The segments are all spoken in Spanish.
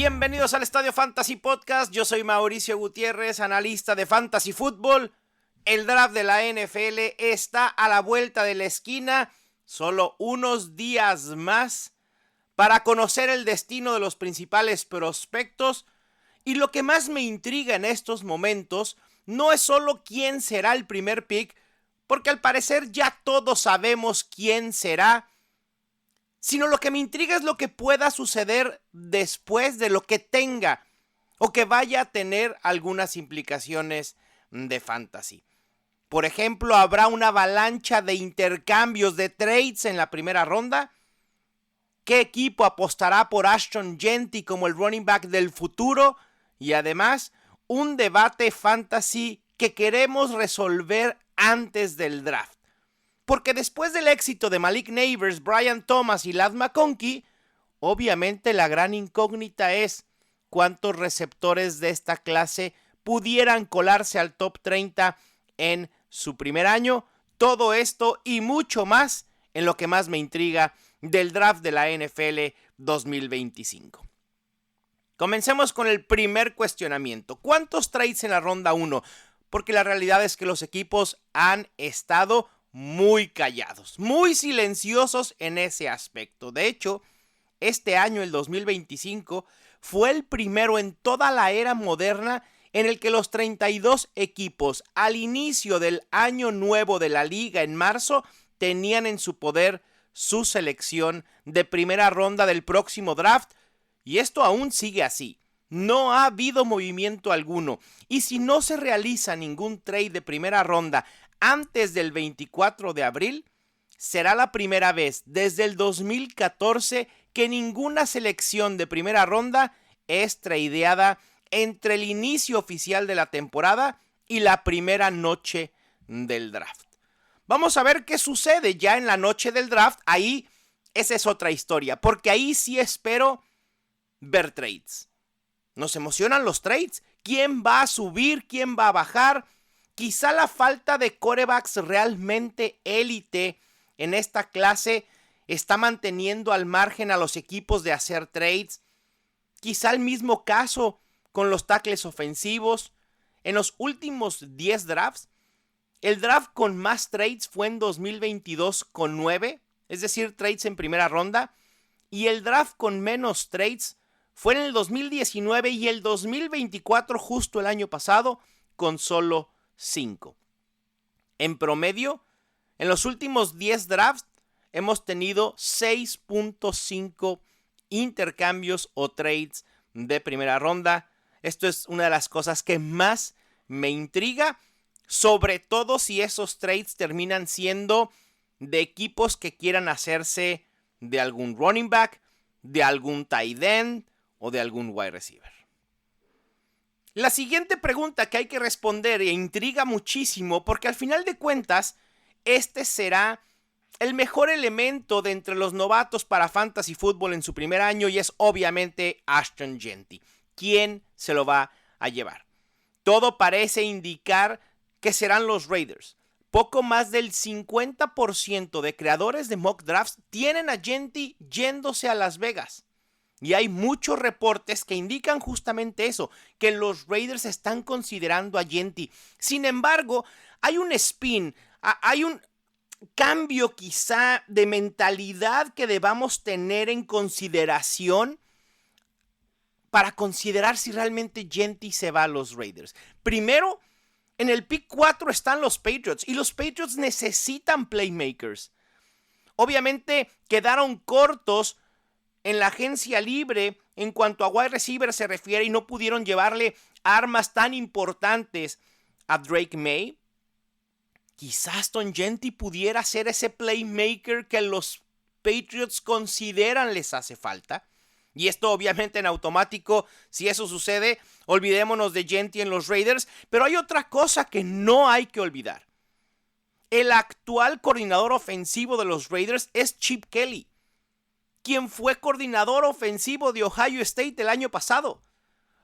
Bienvenidos al Estadio Fantasy Podcast. Yo soy Mauricio Gutiérrez, analista de Fantasy Football. El draft de la NFL está a la vuelta de la esquina. Solo unos días más para conocer el destino de los principales prospectos. Y lo que más me intriga en estos momentos no es solo quién será el primer pick, porque al parecer ya todos sabemos quién será, sino lo que me intriga es lo que pueda suceder después de lo que tenga o que vaya a tener algunas implicaciones de fantasy. Por ejemplo, ¿habrá una avalancha de intercambios de trades en la primera ronda? ¿Qué equipo apostará por Ashton Jeanty como el running back del futuro? Y además, un debate fantasy que queremos resolver antes del draft. Porque después del éxito de Malik Nabers, Brian Thomas y Ladd McConkey, obviamente la gran incógnita es cuántos receptores de esta clase pudieran colarse al top 30 en su primer año. Todo esto y mucho más en lo que más me intriga del draft de la NFL 2025. Comencemos con el primer cuestionamiento. ¿Cuántos trades en la ronda 1? Porque la realidad es que los equipos han estado muy callados, muy silenciosos en ese aspecto. De hecho, este año, el 2025, fue el primero en toda la era moderna en el que los 32 equipos al inicio del año nuevo de la liga en marzo tenían en su poder su selección de primera ronda del próximo draft, y esto aún sigue así. No ha habido movimiento alguno, y si no se realiza ningún trade de primera ronda antes del 24 de abril, será la primera vez desde el 2014 que ninguna selección de primera ronda es tradeada entre el inicio oficial de la temporada y la primera noche del draft. Vamos a ver qué sucede ya en la noche del draft. Ahí, esa es otra historia, porque ahí sí espero ver trades. Nos emocionan los trades. ¿Quién va a subir? ¿Quién va a bajar? Quizá la falta de quarterbacks realmente élite en esta clase está manteniendo al margen a los equipos de hacer trades. Quizá el mismo caso con los tackles ofensivos. En los últimos 10 drafts, el draft con más trades fue en 2022 con 9, es decir, trades en primera ronda. Y el draft con menos trades fue en el 2019 y el 2024, justo el año pasado, con solo 5. En promedio, en los últimos 10 drafts hemos tenido 6.5 intercambios o trades de primera ronda. Esto es una de las cosas que más me intriga, sobre todo si esos trades terminan siendo de equipos que quieran hacerse de algún running back, de algún tight end o de algún wide receiver. La siguiente pregunta que hay que responder e intriga muchísimo porque al final de cuentas este será el mejor elemento de entre los novatos para Fantasy Football en su primer año y es obviamente Ashton Jeanty. ¿Quién se lo va a llevar? Todo parece indicar que serán los Raiders. Poco más del 50% de creadores de mock drafts tienen a Jeanty yéndose a Las Vegas. Y hay muchos reportes que indican justamente eso, que los Raiders están considerando a Jeanty. Sin embargo, hay un spin, hay un cambio quizá de mentalidad que debamos tener en consideración para considerar si realmente Jeanty se va a los Raiders. Primero, en el pick 4 están los Patriots y los Patriots necesitan playmakers. Obviamente quedaron cortos en la agencia libre en cuanto a wide receiver se refiere y no pudieron llevarle armas tan importantes a Drake May. Quizás Ashton Jeanty pudiera ser ese playmaker que los Patriots consideran les hace falta. Y esto obviamente en automático, si eso sucede, olvidémonos de Jeanty en los Raiders. Pero hay otra cosa que no hay que olvidar. El actual coordinador ofensivo de los Raiders es Chip Kelly, quien fue coordinador ofensivo de Ohio State el año pasado.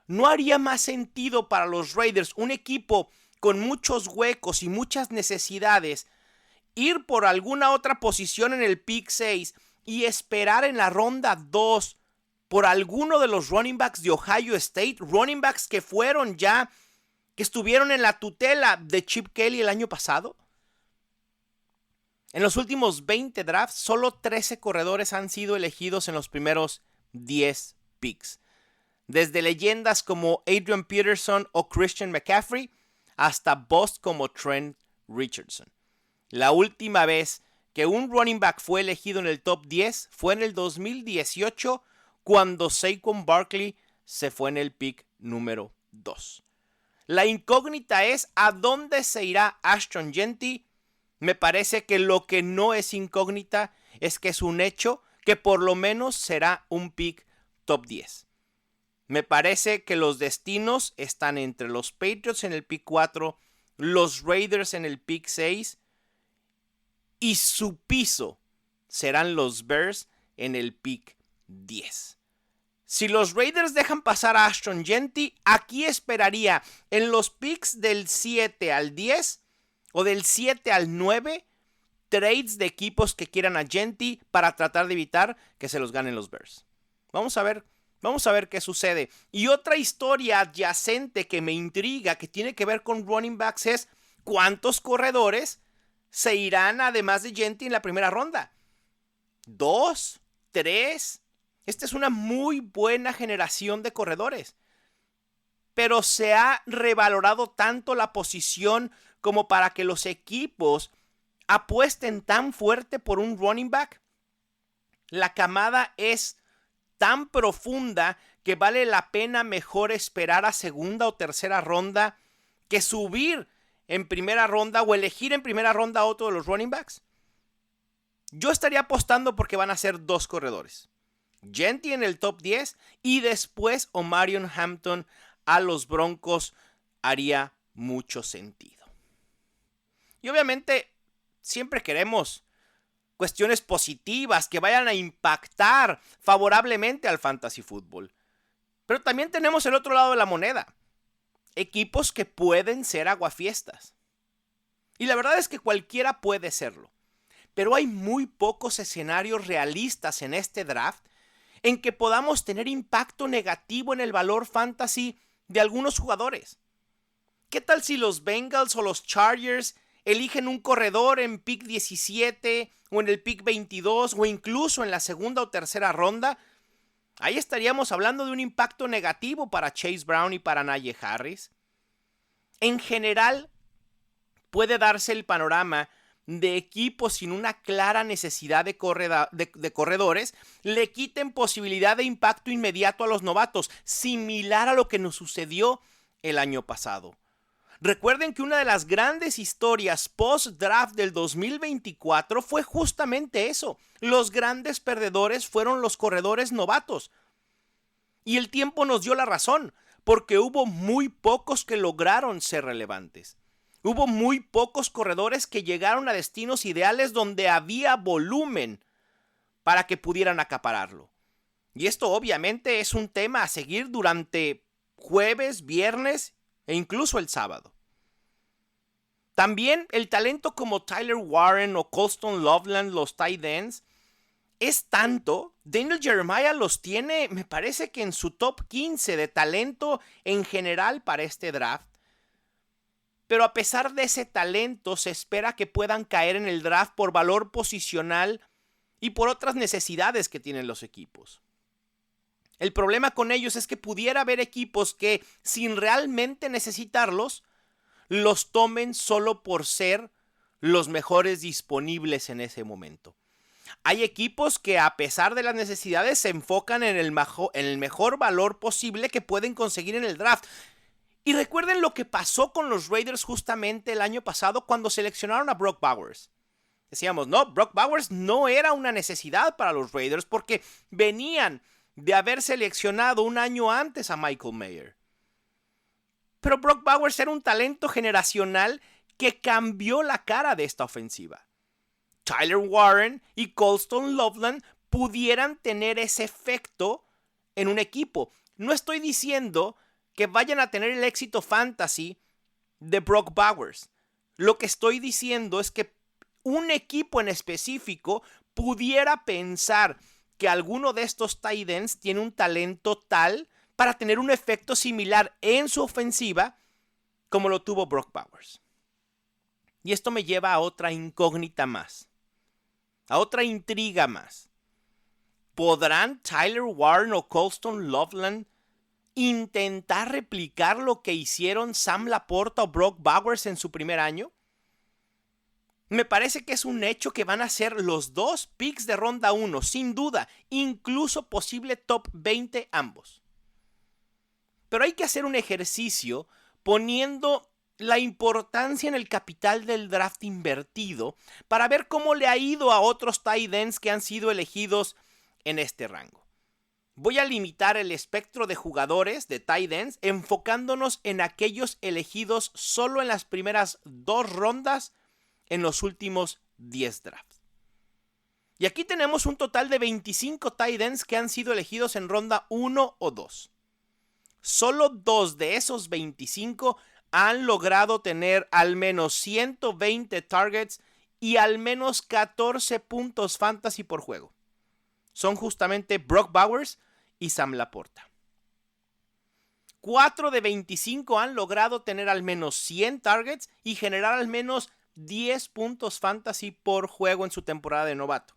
¿No haría más sentido para los Raiders, un equipo con muchos huecos y muchas necesidades, ir por alguna otra posición en el pick 6 y esperar en la ronda 2 por alguno de los running backs de Ohio State, running backs que estuvieron en la tutela de Chip Kelly el año pasado? En los últimos 20 drafts, solo 13 corredores han sido elegidos en los primeros 10 picks. Desde leyendas como Adrian Peterson o Christian McCaffrey, hasta busts como Trent Richardson. La última vez que un running back fue elegido en el top 10 fue en el 2018, cuando Saquon Barkley se fue en el pick número 2. La incógnita es a dónde se irá Ashton Jeanty. Me parece que lo que no es incógnita es que es un hecho que por lo menos será un pick top 10. Me parece que los destinos están entre los Patriots en el pick 4, los Raiders en el pick 6 y su piso serán los Bears en el pick 10. Si los Raiders dejan pasar a Ashton Jeanty, aquí esperaría en los picks del 7 al 10 o del 7 al 9 trades de equipos que quieran a Jeanty para tratar de evitar que se los ganen los Bears. Vamos a ver qué sucede. Y otra historia adyacente que me intriga, que tiene que ver con running backs, es cuántos corredores se irán además de Jeanty en la primera ronda. ¿2? ¿3? Esta es una muy buena generación de corredores. Pero se ha revalorado tanto la posición como para que los equipos apuesten tan fuerte por un running back. La camada es tan profunda que vale la pena mejor esperar a segunda o tercera ronda que subir en primera ronda o elegir en primera ronda a otro de los running backs. Yo estaría apostando porque van a ser 2 corredores. Jeanty en el top 10 y después Omarion Hampton a los Broncos haría mucho sentido. Y obviamente siempre queremos cuestiones positivas que vayan a impactar favorablemente al fantasy fútbol. Pero también tenemos el otro lado de la moneda. Equipos que pueden ser aguafiestas. Y la verdad es que cualquiera puede serlo. Pero hay muy pocos escenarios realistas en este draft en que podamos tener impacto negativo en el valor fantasy de algunos jugadores. ¿Qué tal si los Bengals o los Chargers eligen un corredor en pick 17 o en el pick 22 o incluso en la segunda o tercera ronda? Ahí estaríamos hablando de un impacto negativo para Chase Brown y para Najee Harris. En general, puede darse el panorama de equipos sin una clara necesidad de corredores le quiten posibilidad de impacto inmediato a los novatos, similar a lo que nos sucedió el año pasado. Recuerden que una de las grandes historias post-draft del 2024 fue justamente eso. Los grandes perdedores fueron los corredores novatos. Y el tiempo nos dio la razón, porque hubo muy pocos que lograron ser relevantes. Hubo muy pocos corredores que llegaron a destinos ideales donde había volumen para que pudieran acapararlo. Y esto obviamente es un tema a seguir durante jueves, viernes e incluso el sábado. También el talento como Tyler Warren o Colston Loveland, los tight ends, es tanto. Daniel Jeremiah los tiene, me parece que en su top 15 de talento en general para este draft. Pero a pesar de ese talento, se espera que puedan caer en el draft por valor posicional y por otras necesidades que tienen los equipos. El problema con ellos es que pudiera haber equipos que, sin realmente necesitarlos, los tomen solo por ser los mejores disponibles en ese momento. Hay equipos que, a pesar de las necesidades, se enfocan en el mejor valor posible que pueden conseguir en el draft. Y recuerden lo que pasó con los Raiders justamente el año pasado cuando seleccionaron a Brock Bowers. Decíamos, no, Brock Bowers no era una necesidad para los Raiders porque venían de haber seleccionado un año antes a Michael Mayer. Pero Brock Bowers era un talento generacional que cambió la cara de esta ofensiva. Tyler Warren y Colston Loveland pudieran tener ese efecto en un equipo. No estoy diciendo que vayan a tener el éxito fantasy de Brock Bowers. Lo que estoy diciendo es que un equipo en específico pudiera pensar que alguno de estos tight ends tiene un talento tal para tener un efecto similar en su ofensiva como lo tuvo Brock Bowers. Y esto me lleva a otra incógnita más, a otra intriga más. ¿Podrán Tyler Warren o Colston Loveland intentar replicar lo que hicieron Sam Laporta o Brock Bowers en su primer año? Me parece que es un hecho que van a ser los dos picks de ronda 1, sin duda, incluso posible top 20 ambos. Pero hay que hacer un ejercicio poniendo la importancia en el capital del draft invertido para ver cómo le ha ido a otros tight ends que han sido elegidos en este rango. Voy a limitar el espectro de jugadores de tight ends enfocándonos en aquellos elegidos solo en las primeras 2 rondas en los últimos 10 drafts. Y aquí tenemos un total de 25 tight ends que han sido elegidos en ronda 1 o 2. Solo 2 de esos 25 han logrado tener al menos 120 targets y al menos 14 puntos fantasy por juego. Son justamente Brock Bowers y Sam Laporta. 4 de 25 han logrado tener al menos 100 targets y generar al menos 10 puntos fantasy por juego en su temporada de novato.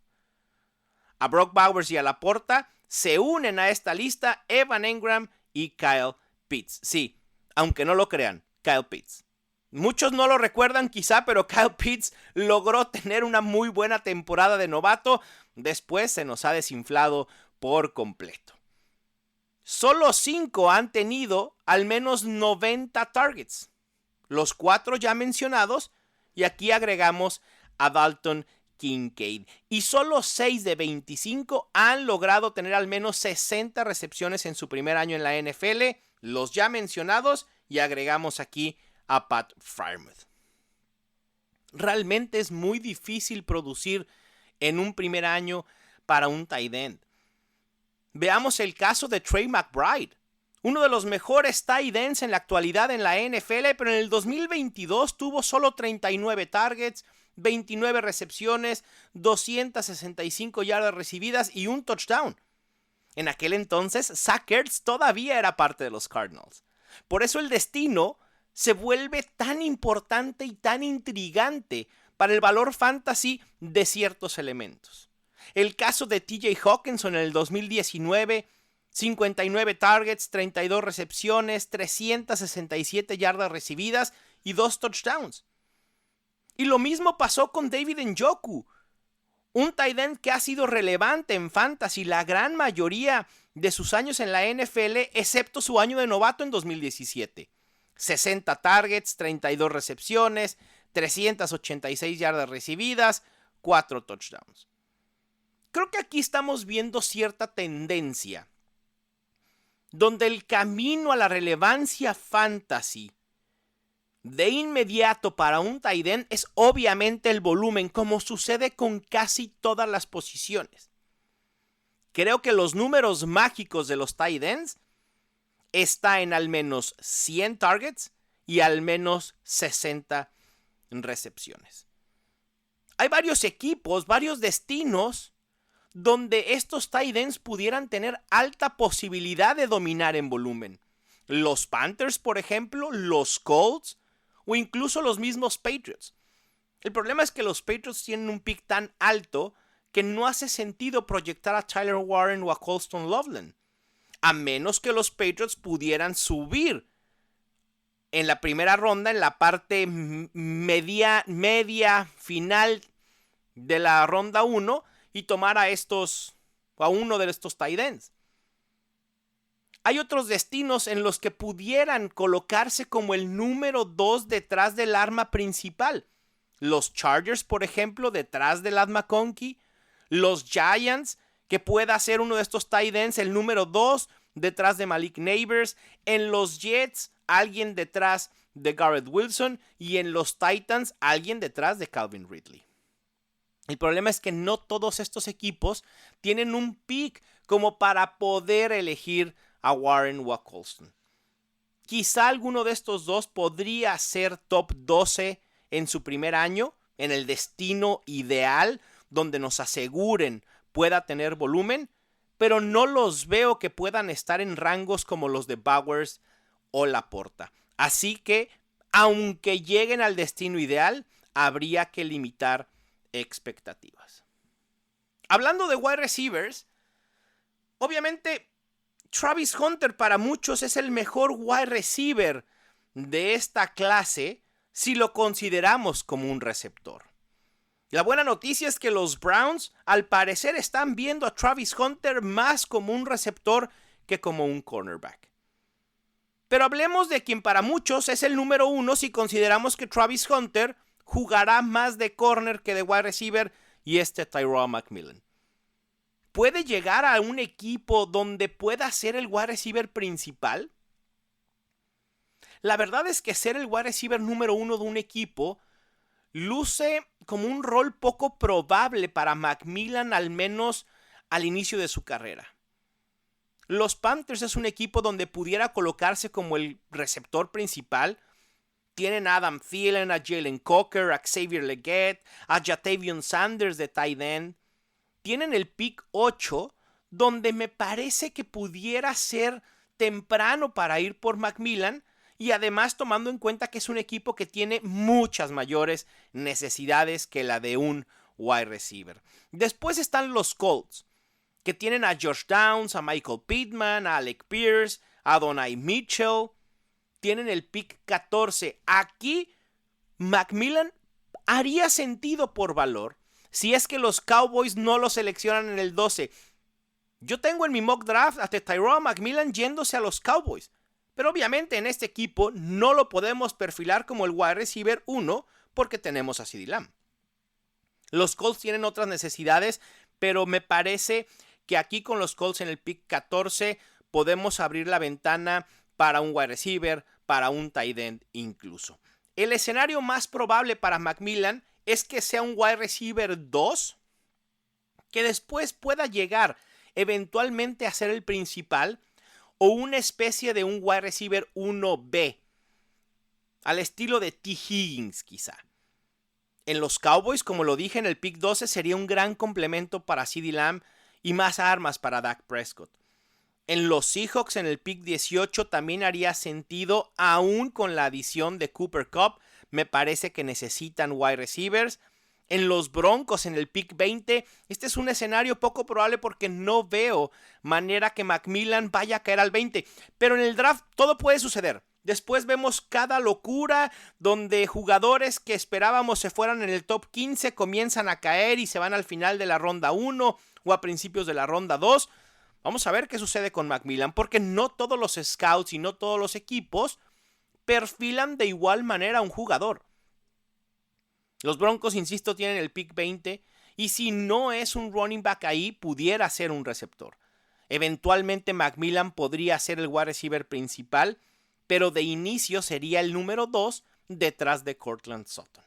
A Brock Bowers y a Laporta se unen a esta lista Evan Engram y Kyle Pitts. Sí, aunque no lo crean, Kyle Pitts. Muchos no lo recuerdan quizá, pero Kyle Pitts logró tener una muy buena temporada de novato. Después se nos ha desinflado por completo. Solo 5 han tenido al menos 90 targets. Los 4 ya mencionados, y aquí agregamos a Dalton Kincaid. Y solo 6 de 25 han logrado tener al menos 60 recepciones en su primer año en la NFL. Los ya mencionados, y agregamos aquí a Pat Freiermuth. Realmente es muy difícil producir en un primer año para un tight end. Veamos el caso de Trey McBride, uno de los mejores tight ends en la actualidad en la NFL, pero en el 2022 tuvo solo 39 targets, 29 recepciones, 265 yardas recibidas y un touchdown. En aquel entonces, Zach Ertz todavía era parte de los Cardinals. Por eso el destino se vuelve tan importante y tan intrigante para el valor fantasy de ciertos elementos. El caso de TJ Hawkinson en el 2019, 59 targets, 32 recepciones, 367 yardas recibidas y 2 touchdowns. Y lo mismo pasó con David Njoku, un tight end que ha sido relevante en fantasy la gran mayoría de sus años en la NFL, excepto su año de novato en 2017. 60 targets, 32 recepciones, 386 yardas recibidas, 4 touchdowns. Creo que aquí estamos viendo cierta tendencia, donde el camino a la relevancia fantasy de inmediato para un tight end es obviamente el volumen, como sucede con casi todas las posiciones. Creo que los números mágicos de los tight ends está en al menos 100 targets y al menos 60 recepciones. Hay varios equipos, varios destinos donde estos tight ends pudieran tener alta posibilidad de dominar en volumen. Los Panthers, por ejemplo, los Colts o incluso los mismos Patriots. El problema es que los Patriots tienen un pick tan alto que no hace sentido proyectar a Tyler Warren o a Colston Loveland, a menos que los Patriots pudieran subir en la primera ronda, en la parte media final de la ronda 1 y tomar a uno de estos tight ends. Hay otros destinos en los que pudieran colocarse como el número 2 detrás del arma principal. Los Chargers, por ejemplo, detrás de Ladd McConkey. Los Giants, que pueda ser uno de estos tight ends, el número 2 detrás de Malik Neighbors. En los Jets, alguien detrás de Garrett Wilson. Y en los Titans, alguien detrás de Calvin Ridley. El problema es que no todos estos equipos tienen un pick como para poder elegir a Warren o a Colston. Quizá alguno de estos dos podría ser top 12 en su primer año, en el destino ideal, donde nos aseguren pueda tener volumen, pero no los veo que puedan estar en rangos como los de Bowers o Laporta. Así que, aunque lleguen al destino ideal, habría que limitar expectativas. Hablando de wide receivers, obviamente Travis Hunter para muchos es el mejor wide receiver de esta clase si lo consideramos como un receptor. La buena noticia es que los Browns al parecer están viendo a Travis Hunter más como un receptor que como un cornerback. Pero hablemos de quien para muchos es el número 1 si consideramos que Travis Hunter jugará más de corner que de wide receiver, y Tyrod McMillan. ¿Puede llegar a un equipo donde pueda ser el wide receiver principal? La verdad es que ser el wide receiver número 1 de un equipo luce como un rol poco probable para McMillan, al menos al inicio de su carrera. Los Panthers es un equipo donde pudiera colocarse como el receptor principal. Tienen a Adam Thielen, a Jalen Coker, a Xavier Legette, a Jatavion Sanders de tight end. Tienen el pick 8, donde me parece que pudiera ser temprano para ir por McMillan, y además tomando en cuenta que es un equipo que tiene muchas mayores necesidades que la de un wide receiver. Después están los Colts, que tienen a Josh Downs, a Michael Pittman, a Alec Pierce, a Adonai Mitchell. Tienen el pick 14. Aquí McMillan haría sentido por valor si es que los Cowboys no lo seleccionan en el 12. Yo tengo en mi mock draft a Tyrod McMillan yéndose a los Cowboys. Pero obviamente en este equipo no lo podemos perfilar como el wide receiver 1 porque tenemos a CeeDee Lamb. Los Colts tienen otras necesidades, pero me parece que aquí con los Colts en el pick 14 podemos abrir la ventana para un wide receiver, para un tight end incluso. El escenario más probable para McMillan es que sea un wide receiver 2, que después pueda llegar eventualmente a ser el principal, o una especie de un wide receiver 1B, al estilo de T. Higgins quizá. En los Cowboys, como lo dije en el pick 12, sería un gran complemento para CeeDee Lamb y más armas para Dak Prescott. En los Seahawks en el pick 18 también haría sentido, aún con la adición de Cooper Kupp. Me parece que necesitan wide receivers. En los Broncos en el pick 20, este es un escenario poco probable porque no veo manera que McMillan vaya a caer al 20. Pero en el draft todo puede suceder. Después vemos cada locura donde jugadores que esperábamos se fueran en el top 15 comienzan a caer y se van al final de la ronda 1 o a principios de la ronda 2. Vamos a ver qué sucede con McMillan, porque no todos los scouts y no todos los equipos perfilan de igual manera a un jugador. Los Broncos, insisto, tienen el pick 20 y si no es un running back ahí, pudiera ser un receptor. Eventualmente McMillan podría ser el wide receiver principal, pero de inicio sería el número 2 detrás de Courtland Sutton.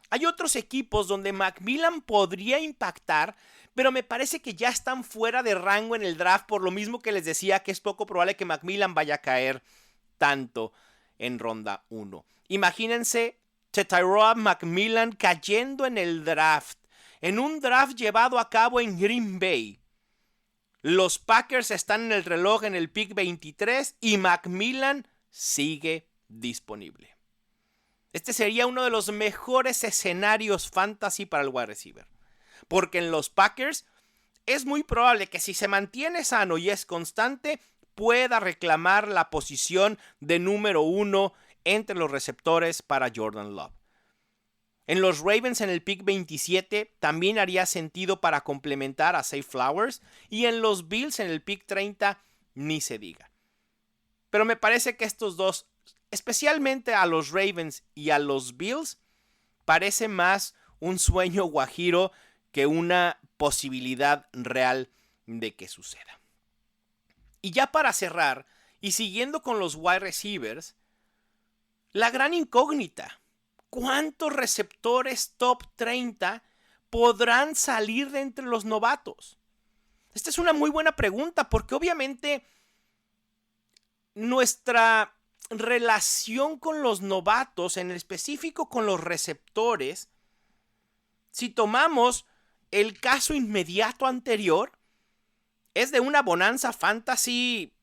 Hay otros equipos donde McMillan podría impactar, pero me parece que ya están fuera de rango en el draft, por lo mismo que les decía que es poco probable que McMillan vaya a caer tanto en ronda 1. Imagínense Tyrod McMillan cayendo en el draft, en un draft llevado a cabo en Green Bay. Los Packers están en el reloj en el pick 23 y McMillan sigue disponible. Este sería uno de los mejores escenarios fantasy para el wide receiver, porque en los Packers es muy probable que si se mantiene sano y es constante, pueda reclamar la posición de número 1 entre los receptores para Jordan Love. En los Ravens en el pick 27 también haría sentido para complementar a Zay Flowers, y en los Bills en el pick 30 ni se diga. Pero me parece que estos dos, especialmente a los Ravens y a los Bills, parece más un sueño guajiro que una posibilidad real de que suceda. Y ya para cerrar, y siguiendo con los wide receivers, la gran incógnita: ¿cuántos receptores top 30 podrán salir de entre los novatos? Esta es una muy buena pregunta, porque obviamente nuestra relación con los novatos, en específico con los receptores, si tomamos el caso inmediato anterior es de una bonanza fantasy,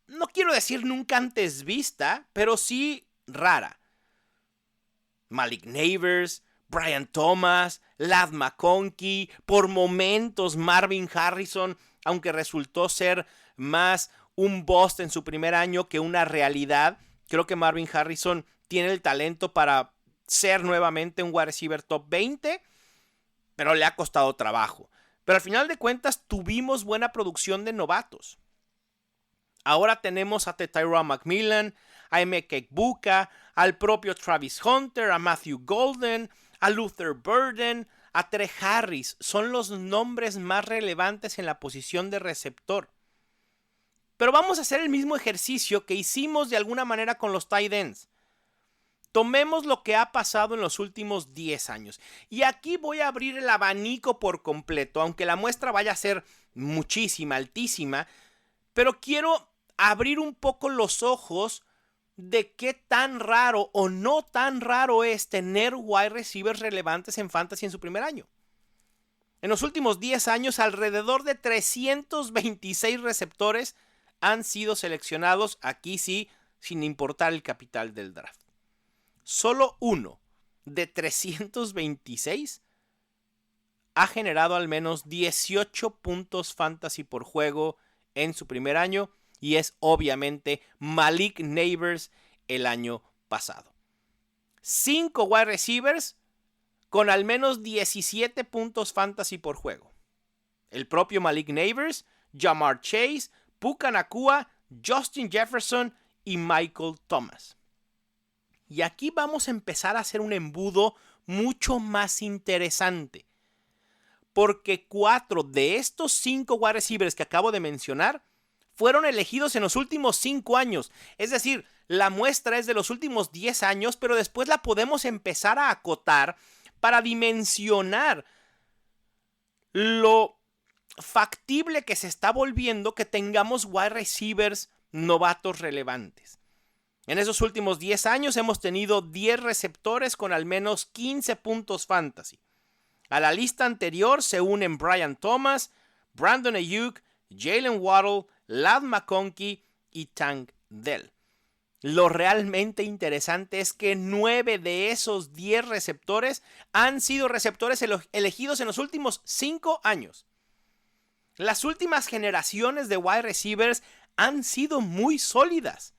no quiero decir nunca antes vista, pero sí rara. Malik Nabers, Brian Thomas, Ladd McConkey, por momentos Marvin Harrison, aunque resultó ser más un bust en su primer año que una realidad. Creo que Marvin Harrison tiene el talento para ser nuevamente un wide receiver top 20, pero le ha costado trabajo. Pero al final de cuentas tuvimos buena producción de novatos. Ahora tenemos a Tyrone McMillan, a Emeka Egbuka, al propio Travis Hunter, a Matthew Golden, a Luther Burden, a Tre Harris. Son los nombres más relevantes en la posición de receptor. Pero vamos a hacer el mismo ejercicio que hicimos de alguna manera con los tight ends. Tomemos lo que ha pasado en los últimos 10 años. Y aquí voy a abrir el abanico por completo, aunque la muestra vaya a ser muchísima, altísima. Pero quiero abrir un poco los ojos de qué tan raro o no tan raro es tener wide receivers relevantes en fantasy en su primer año. En los últimos 10 años, alrededor de 326 receptores han sido seleccionados, aquí sí, sin importar el capital del draft. Solo uno de 326 ha generado al menos 18 puntos fantasy por juego en su primer año, y es obviamente Malik Nabers el año pasado. 5 wide receivers con al menos 17 puntos fantasy por juego. El propio Malik Nabers, Ja'Marr Chase, Puka Nacua, Justin Jefferson y Michael Thomas. Y aquí vamos a empezar a hacer un embudo mucho más interesante. Porque 4 de estos 5 wide receivers que acabo de mencionar fueron elegidos en los últimos 5 años. Es decir, la muestra es de los últimos 10 años, pero después la podemos empezar a acotar para dimensionar lo factible que se está volviendo que tengamos wide receivers novatos relevantes. En esos últimos 10 años hemos tenido 10 receptores con al menos 15 puntos fantasy. A la lista anterior se unen Brian Thomas, Brandon Ayuk, Jalen Waddle, Ladd McConkey y Tank Dell. Lo realmente interesante es que 9 de esos 10 receptores han sido receptores elegidos en los últimos 5 años. Las últimas generaciones de wide receivers han sido muy sólidas.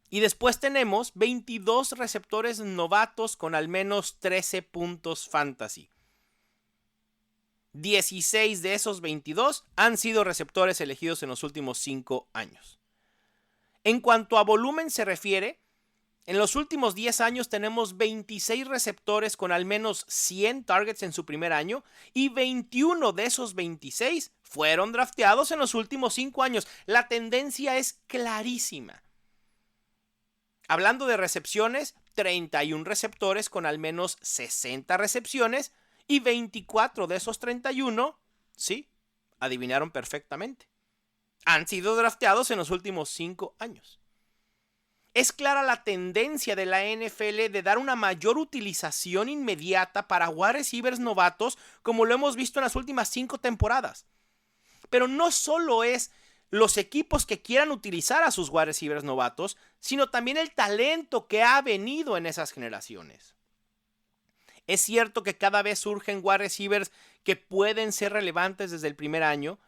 Y después tenemos 22 receptores novatos con al menos 13 puntos fantasy. 16 de esos 22 han sido receptores elegidos en los últimos 5 años. En cuanto a volumen se refiere, en los últimos 10 años tenemos 26 receptores con al menos 100 targets en su primer año y 21 de esos 26 fueron drafteados en los últimos 5 años. La tendencia es clarísima. Hablando de recepciones, 31 receptores con al menos 60 recepciones y 24 de esos 31, sí, adivinaron perfectamente, han sido drafteados en los últimos 5 años. Es clara la tendencia de la NFL de dar una mayor utilización inmediata para wide receivers novatos, como lo hemos visto en las últimas 5 temporadas. Pero no solo es los equipos que quieran utilizar a sus wide receivers novatos, sino también el talento que ha venido en esas generaciones. Es cierto que cada vez surgen wide receivers que pueden ser relevantes desde el primer año,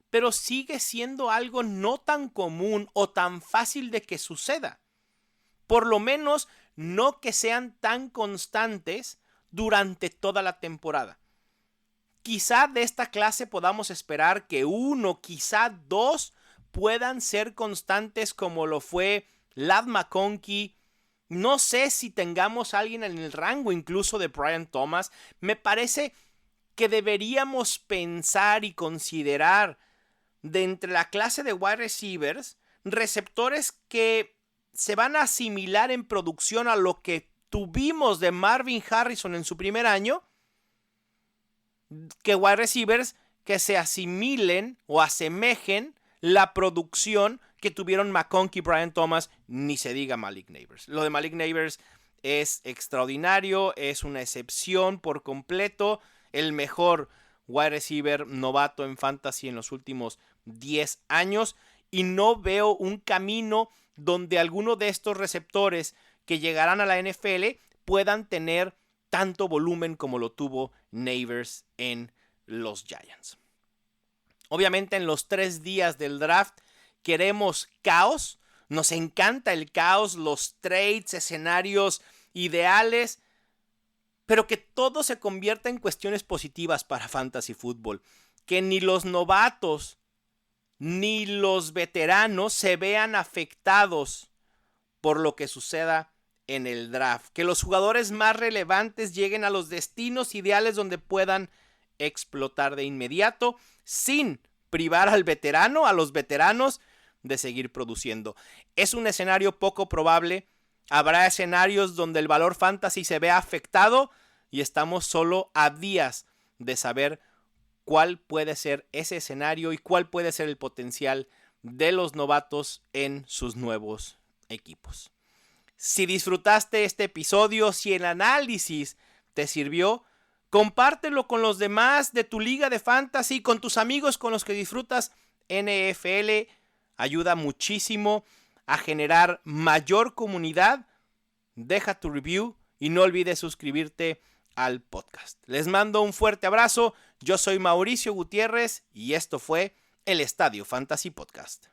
pero sigue siendo algo no tan común o tan fácil de que suceda. Por lo menos no que sean tan constantes durante toda la temporada. Quizá de esta clase podamos esperar que 1, quizá 2 puedan ser constantes como lo fue Ladd McConkey. No sé si tengamos a alguien en el rango incluso de Brian Thomas. Me parece que deberíamos pensar y considerar de entre la clase de wide receivers, receptores que se van a asimilar en producción a lo que tuvimos de Marvin Harrison en su primer año, que wide receivers que se asimilen o asemejen la producción que tuvieron McConkey, Brian Thomas, ni se diga Malik Nabers. Lo de Malik Nabers es extraordinario, es una excepción por completo, el mejor wide receiver novato en fantasy en los últimos 10 años, y no veo un camino donde alguno de estos receptores que llegarán a la NFL puedan tener tanto volumen como lo tuvo Neighbors en los Giants. Obviamente en los 3 días del draft queremos caos, nos encanta el caos, los trades, escenarios ideales, pero que todo se convierta en cuestiones positivas para Fantasy Football, que ni los novatos ni los veteranos se vean afectados por lo que suceda en el draft, que los jugadores más relevantes lleguen a los destinos ideales donde puedan explotar de inmediato sin privar al veterano, a los veteranos, de seguir produciendo. Es un escenario poco probable. Habrá escenarios donde el valor fantasy se vea afectado y estamos solo a días de saber cuál puede ser ese escenario y cuál puede ser el potencial de los novatos en sus nuevos equipos. Si disfrutaste este episodio, si el análisis te sirvió, compártelo con los demás de tu liga de fantasy, con tus amigos con los que disfrutas NFL. Ayuda muchísimo a generar mayor comunidad. Deja tu review y no olvides suscribirte al podcast. Les mando un fuerte abrazo. Yo soy Mauricio Gutiérrez y esto fue el Estadio Fantasy Podcast.